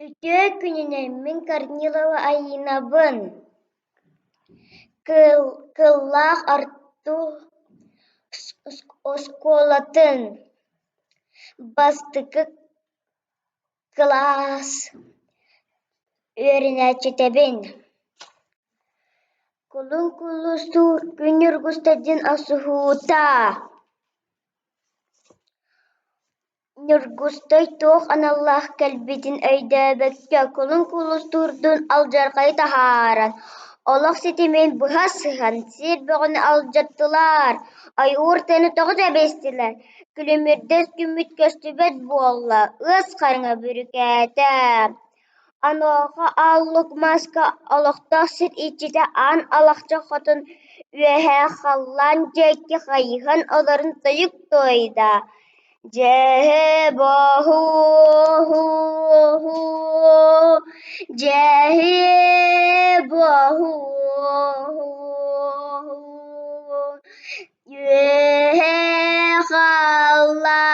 Үтө күнүнөн мен Корнилова Айыынабын. Кылаас арту осколатын. Бастыкы кылаас өөрүнээчетебин. Кулун кулустур күн үргүстадин асуһуута. Нургустай туох аналлах кэлбитин өйдөбөккө кулун кулустурдун алжаргай тахааран. Олох ситимен быһа сыһан, сир бөҕөнү алдьаттылар, айуур тыаны тоҕо тэбистилэр, күлүмүрдэс күмүт көстүбэт буолла, ыас хараҥа бүрүкээтэ. Онуоха ааллук маска олохтоох сир иччитэ аан алахча хотун үөһээх халлаан дьиэкки хайыһан олорун тойук тойда. Дьээһи боһуу, дьээһи боһуу, үөһэ халлааҥҥа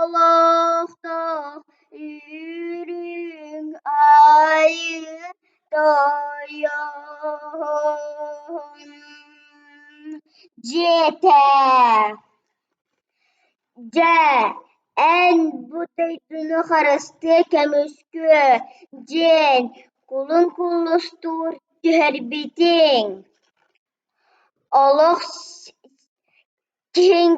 олохтоох үүрүҥ айы тойоон дьиэтэ. Дьэ, эн бутайдыны харасты көмүскү диэн кулун кулустуур түһэрбитиҥ. Олох киһиҥ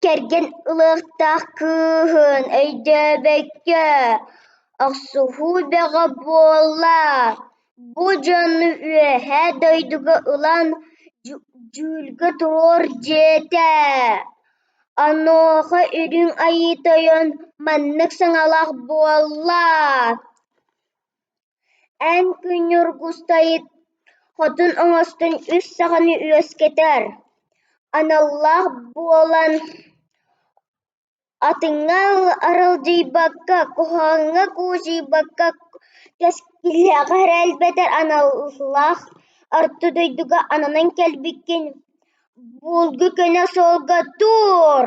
кэргэн ылыахтаах кыыһын өйдөбөккө охсуһуу бөҕө буолла. Бу дьону үөһэ дойдуга ылан дьүүлгэ туруор дьиэтэ. Онуоха үрүҥ айыы тойон маннык саҥалаах буолла. Эн күн үргүстайыт хотун оҥостон үс саҕаны үөскэтэр. Аналлаах буолан атыҥҥа аралдьыйбакка, куһаҕаҥҥа куусуйбакка кэскилиэҕэр элбэтэр аналлаах арту дойдуга ананан кэлбиккин булгу көнө суолга туор.